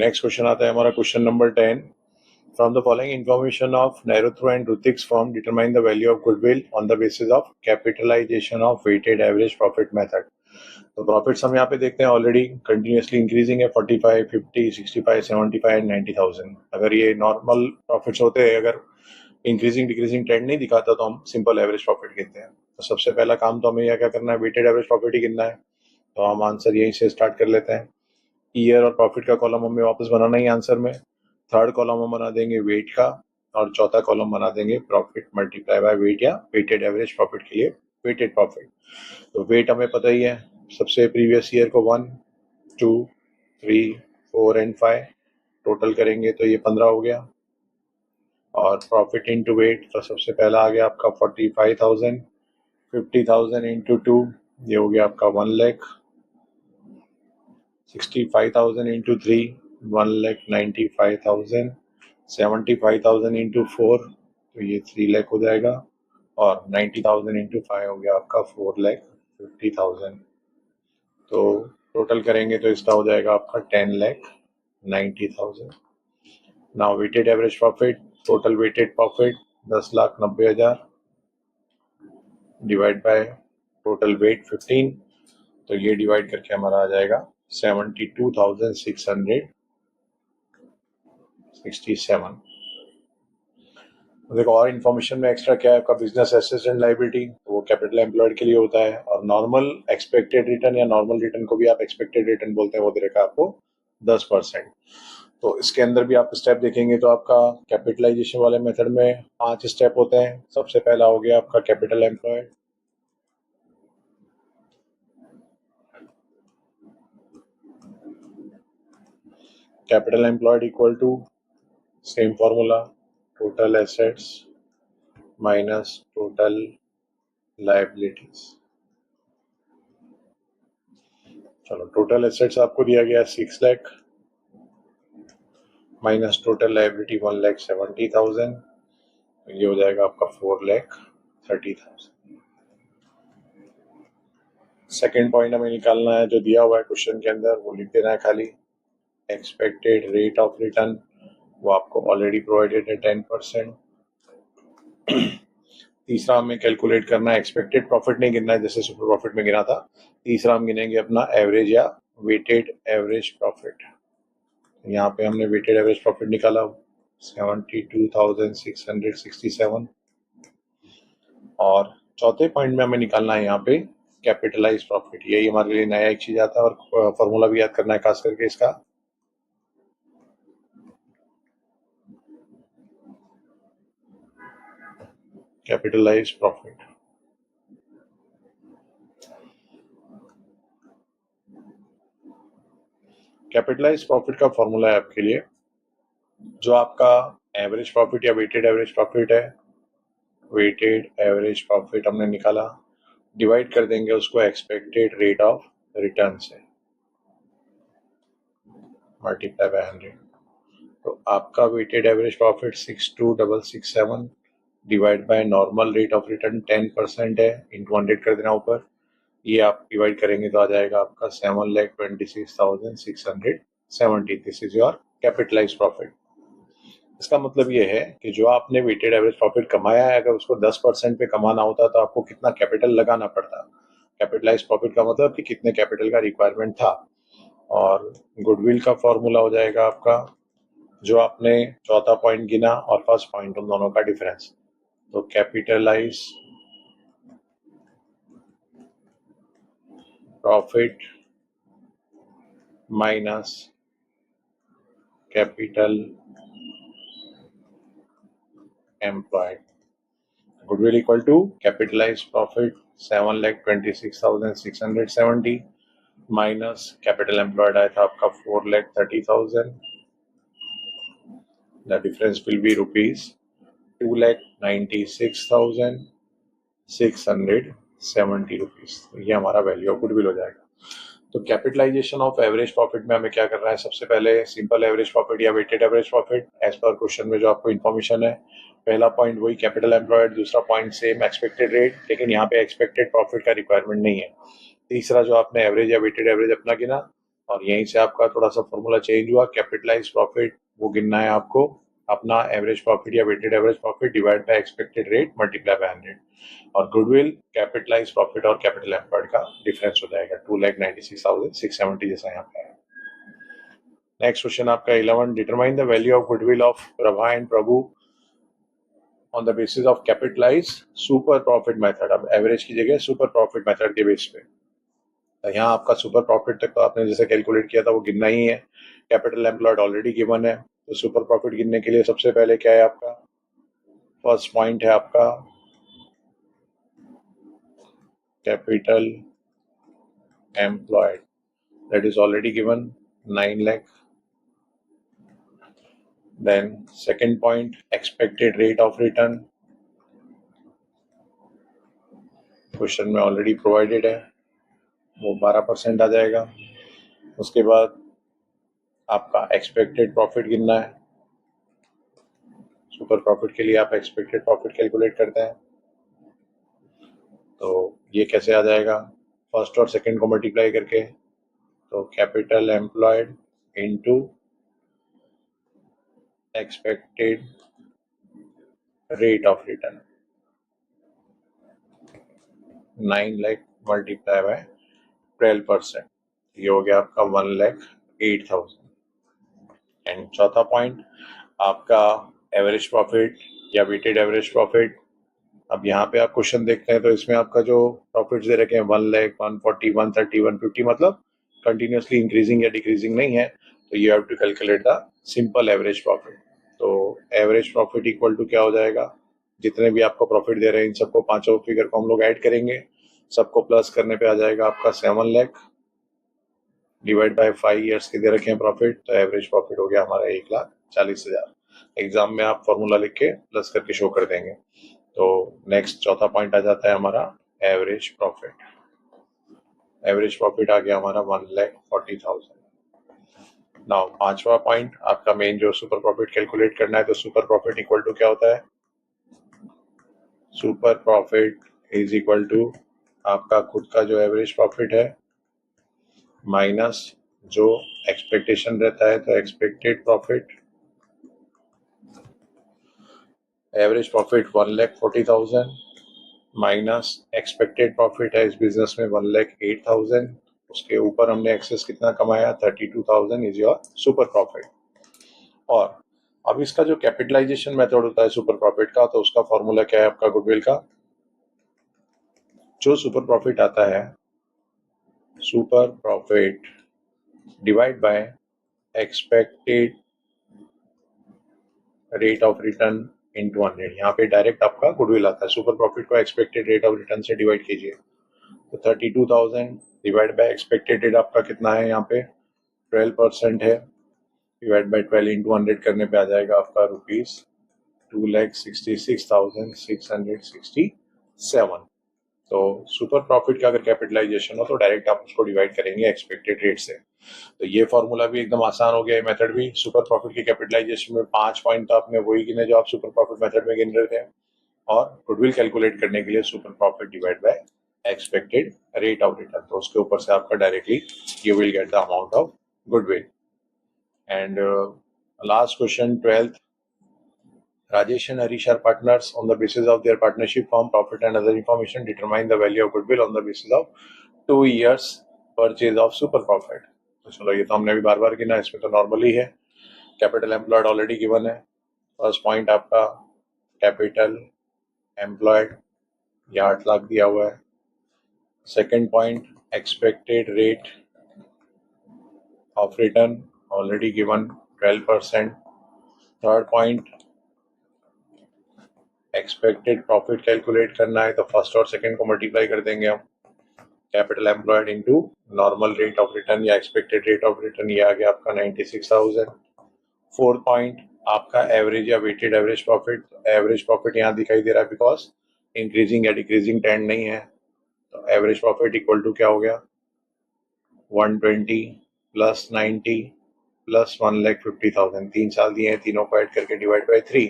Next question आता है हमारा question number 10. From the following information of Nairotro and Rutik's firm, determine the value of goodwill on the basis of capitalization of weighted average profit method. तो profits हम यहाँ पे देखते हैं already continuously increasing है 45, 50, 65, 75 एंड 90,000. अगर ये normal profits होते हैं, अगर इंक्रीजिंग डिक्रीजिंग ट्रेंड नहीं दिखाता तो हम सिंपल एवरेज प्रॉफिट गिनते हैं. तो सबसे पहला काम तो हमें यह क्या करना है, वेटेड एवरेज प्रॉफिट ही गिनना है. तो हम आंसर यहीं से स्टार्ट कर लेते हैं. ईयर और प्रॉफिट का कॉलम हमें वापस बनाना ही आंसर में. थर्ड कॉलम हम बना देंगे वेट का, और चौथा कॉलम बना देंगे प्रॉफिट मल्टीप्लाई बाय वेट या वेटेड एवरेज प्रॉफिट के लिए वेटेड प्रॉफिट. तो वेट हमें पता ही है, सबसे प्रीवियस ईयर को 1, 2, 3, 4 एंड 5 टोटल करेंगे तो ये 15 हो गया. और प्रॉफिट इनटू वेट, तो सबसे पहला आ गया आपका 45,000, 50,000 इंटू 2 ये हो गया आपका 1 लाख, 65,000 इंटू 3 1,95,000, 75,000 इंटू 4 तो ये 3 लाख हो जाएगा, और 90,000 इंटू 5 हो गया आपका 4,50,000. तो टोटल करेंगे तो इसका हो जाएगा आपका 10,90,000. Now weighted average profit, total weighted profit 10,90,000 divide by total weight 15, तो ये डिवाइड करके हमारा आ जाएगा 72,667. देखो और इन्फॉर्मेशन में एक्स्ट्रा क्या है आपका, बिजनेस एसेट्स एंड लायबिलिटी, वो कैपिटल एम्प्लॉयड के लिए होता है. और नॉर्मल एक्सपेक्टेड रिटर्न या नॉर्मल रिटर्न को भी आप एक्सपेक्टेड रिटर्न बोलते हैं, वो दे रखा है आपको 10%. तो इसके अंदर भी आप स्टेप देखेंगे तो आपका कैपिटलाइजेशन वाले मेथड में 5 स्टेप होते हैं. सबसे पहला हो गया आपका capital employed. Capital employed equal to same formula, total assets minus total liabilities. चलो, टोटल एसेट्स आपको दिया गया 6 लाख माइनस टोटल लायबिलिटी 1,70,000, ये हो जाएगा आपका 4,30,000. सेकेंड पॉइंट हमें निकालना है जो दिया हुआ है क्वेश्चन के अंदर, वो लिख देना है खाली. एक्सपेक्टेड रेट ऑफ रिटर्न वो आपको ऑलरेडी प्रोवाइडेड है 10%. तीसरा हमें कैलकुलेट करना है, एक्सपेक्टेड प्रॉफिट नहीं गिनना है जैसे सुपर प्रॉफिट में गिना था. तीसरा हम गिनेंगे अपना एवरेज या वेटेड एवरेज प्रॉफिट. यहाँ पे हमने वेटेड एवरेज प्रॉफिट निकाला 72,667. और चौथे पॉइंट में हमें निकालना है यहाँ पे कैपिटलाइज प्रॉफिट. यही हमारे लिए नया एक चीज आता है, और फॉर्मूला भी याद करना है खास करके इसका. कैपिटलाइज प्रॉफिट, कैपिटलाइज प्रॉफिट का फॉर्मूला है आपके लिए, जो आपका एवरेज प्रॉफिट या वेटेड एवरेज प्रॉफिट है, वेटेड एवरेज प्रॉफिट हमने निकाला, डिवाइड कर देंगे उसको एक्सपेक्टेड रेट ऑफ रिटर्न से, मल्टीप्लाई बाय 100. तो आपका weighted average profit 62,667 divide by normal rate of return 10% है, इंटू 100 कर देना ऊपर. ये आप डिवाइड करेंगे तो आ जाएगा आपका 7,26,670. This is your capitalize profit. इसका मतलब ये है कि जो आपने वेटेड एवरेज प्रॉफिट कमाया है, अगर उसको 10% पे कमाना होता तो आपको कितना कैपिटल लगाना पड़ता. कैपिटलाइज प्रॉफिट का मतलब कि कितने कैपिटल का रिक्वायरमेंट था. और गुडविल का फॉर्मूला हो जाएगा आपका, जो आपने चौथा पॉइंट गिना और फर्स्ट पॉइंट, उन दोनों का डिफरेंस. तो capitalize profit minus capital employed. Goodwill equal to capitalize profit 7,26,670 minus capital employed आया था आपका 4,30,000. The difference will be rupees 2,96,670 rupees. ये हमारा वैल्यू ऑफ गुडविल हो जाएगा. तो कैपिटलाइजेशन ऑफ एवरेज प्रॉफिट में हमें क्या करना है, सबसे पहले सिंपल एवरेज प्रॉफिट या weighted average profit as per question में जो आपको इन्फॉर्मेशन है. पहला पॉइंट वही कैपिटल एम्प्लॉयड, दूसरा पॉइंट सेम एक्सपेक्टेड रेट, लेकिन यहाँ पे एक्सपेक्टेड प्रॉफिट का रिक्वायरमेंट नहीं है. तीसरा जो आपने एवरेज या वेटेड एवरेज अपना गिना, और यहीं से आपका थोड़ा सा फॉर्मूला चेंज हुआ, कैपिटलाइज प्रॉफिट वो गिनना है आपको, अपना एवरेज प्रॉफिट या weighted average profit divide by expected rate multiply by 100, और गुडविल कैपिटलाइज प्रॉफिट और कैपिटल एम्प्लॉयड का डिफरेंस हो जाएगा 2,96,670 जैसा यहाँ पे है। नेक्स्ट क्वेश्चन आपका 11, determine the value of goodwill of Prabha and Prabhu on the basis of capitalize super profit method. अब एवरेज की जगह सुपर प्रॉफिट मेथड के बेस पे, तो यहाँ आपका सुपर प्रॉफिट तक तो आपने जैसे कैलकुलेट किया था वो गिनना ही है, कैपिटल एम्प्लॉयड ऑलरेडी गिवन है, तो सुपर प्रॉफिट गिनने के लिए सबसे पहले क्या है आपका फर्स्ट पॉइंट है आपका capital employed, that is already given 9 lakh. Then second point expected rate of return, question में ऑलरेडी प्रोवाइडेड है, वो 12% आ जाएगा। उसके बाद आपका एक्सपेक्टेड प्रॉफिट गिनना है, सुपर प्रॉफिट के लिए आप एक्सपेक्टेड प्रॉफिट कैलकुलेट करते हैं, तो ये कैसे आ जाएगा फर्स्ट और सेकंड को मल्टीप्लाई करके, तो capital employed into expected rate of return, 9 lakh multiply by 12%, ये हो गया आपका 1,08,000। एंड चौथा पॉइंट आपका एवरेज प्रॉफिट या वेटेड एवरेज प्रॉफिट। अब यहाँ पे आप क्वेश्चन देखते हैं तो इसमें आपका जो प्रॉफिट्स दे रखे हैं 1 लाख, 140, 130, 150, मतलब कंटिन्यूसली इंक्रीजिंग या डिक्रीजिंग नहीं है, तो you have to calculate the simple average profit. तो एवरेज प्रॉफिट इक्वल टू क्या हो जाएगा, जितने भी आपको प्रॉफिट दे रहे हैं इन सबको पांचों फिगर को हम लोग ऐड करेंगे, सबको प्लस करने पे आ जाएगा आपका 7 लाख डिवाइड बाय 5 ईयर्स के दे रखे हैं प्रॉफिट, तो एवरेज प्रॉफिट हो गया हमारा 1,40,000। एग्जाम में आप फॉर्मूला लिख के प्लस करके शो कर देंगे। तो नेक्स्ट चौथा पॉइंट आ जाता है हमारा एवरेज प्रॉफिट। एवरेज प्रॉफिट आ गया हमारा 1,40,000। नाउ पांचवा पॉइंट आपका मेन जो सुपर प्रॉफिट कैलकुलेट करना है, तो सुपर प्रॉफिट इक्वल टू क्या होता है, super profit is equal to आपका खुद का जो एवरेज प्रॉफिट है माइनस जो एक्सपेक्टेशन रहता है, तो expected profit, average profit 1,40,000 minus expected profit है इस बिजनेस में 1,08,000, उसके ऊपर हमने एक्सेस कितना कमाया 32,000 इज योर सुपर प्रॉफिट। और अब इसका जो कैपिटलाइजेशन मेथड होता है सुपर प्रॉफिट का, तो उसका फॉर्मूला क्या है आपका गुडविल का, जो सुपर प्रॉफिट आता है super profit divide by expected rate of return into 100। यहाँ पे डायरेक्ट आपका गुडविल आता है, सुपर प्रॉफिट को एक्सपेक्टेड रेट ऑफ रिटर्न से डिवाइड कीजिए, तो 32,000 डिवाइड बाय एक्सपेक्टेड रेट आपका कितना है यहाँ पे 12% है, डिवाइड बाय 12 इंटू 100 करने पे आ जाएगा आपका ₹2,66,667। तो सुपर प्रॉफिट का अगर कैपिटलाइजेशन हो तो डायरेक्ट आप उसको डिवाइड करेंगे एक्सपेक्टेड रेट से। तो ये फॉर्मूला भी एकदम आसान हो गया है, मेथड भी। सुपर प्रॉफिट के कैपिटलाइजेशन में 5 पॉइंट तो आपने वही गिने जो आप सुपर प्रॉफिट मेथड में गिन रहे थे, और गुडविल कैलकुलेट करने के लिए super profit divide by expected rate of return, तो उसके ऊपर से आपका directly you will get the amount of goodwill. And last question 12th, Rajesh and Harish are partners. On the basis of their partnership form, profit and other information, determine the value of goodwill on the basis of 2 years purchase of super profit. तो चलो ये तो हमने भी बार बार गिना, इसमें तो normal ही है, कैपिटल एम्प्लॉयड ऑलरेडी गिवन है, फर्स्ट पॉइंट आपका कैपिटल एम्प्लॉयड ये 8 लाख दिया हुआ है, second point expected rate of return already given 12%, third point expected profit calculate करना है, तो फर्स्ट और सेकंड को मल्टीप्लाई कर देंगे हम, capital employed into normal rate of return या एक्सपेक्टेड रेट ऑफ रिटर्न, ये आ गया आपका 96,000। फोर्थ पॉइंट आपका एवरेज या weighted average profit, average profit यहाँ दिखाई दे रहा है बिकॉज इंक्रीजिंग या डिक्रीजिंग ट्रेंड नहीं है, तो एवरेज प्रॉफिट इक्वल टू क्या हो गया 120 प्लस 90 प्लस 1,50,000, 3 साल दिए हैं, तीनों को ऐड करके डिवाइड बाय 3,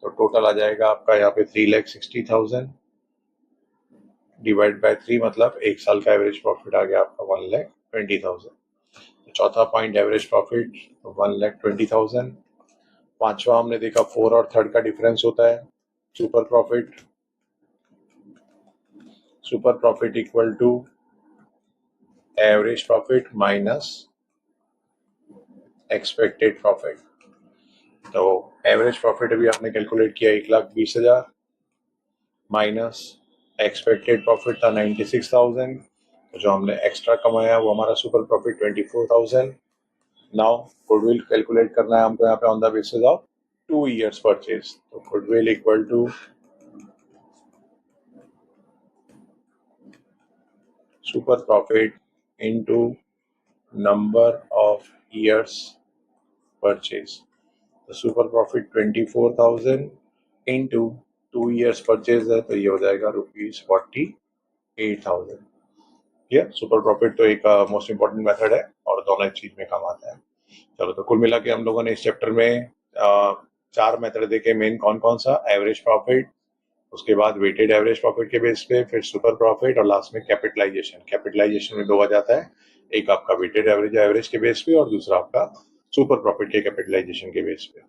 तो टोटल आ जाएगा आपका यहाँ पे 3,60,000 डिवाइड बाय 3, मतलब एक साल का एवरेज प्रॉफिट आ गया आपका 1,20,000। चौथा पॉइंट एवरेज प्रॉफिट 1,20,000। पांचवा हमने देखा 4 और 3rd का डिफरेंस होता है। Super profit equal to average profit minus expected profit. तो एवरेज प्रॉफिट अभी आपने कैलकुलेट किया 1,20,000 माइनस एक्सपेक्टेड प्रॉफिट था 96,000। जो हमने एक्स्ट्रा कमाया वो हमारा super profit 24,000। Now goodwill calculate करना है हमको यहाँ पे on the basis of 2 years purchase. तो goodwill equal to super profit into number of years purchase. तो super profit 24,000 into 2 years purchase है तो ये हो जाएगा ₹48,000। ये सुपर प्रॉफिट तो एक मोस्ट इंपॉर्टेंट मेथड है और दोनों एक चीज में काम आता है। चलो तो कुल मिला के हम लोगों ने इस चैप्टर में 4 मेथड देखे। मेन कौन कौन सा? एवरेज प्रॉफिट, उसके बाद वेटेड एवरेज प्रॉफिट के बेस पे, फिर सुपर प्रॉफिट और लास्ट में कैपिटलाइजेशन में 2 आ जाता है। एक आपका वेटेड एवरेज के बेस पे और दूसरा आपका सुपर प्रॉफिट के कैपिटलाइजेशन के बेस पे।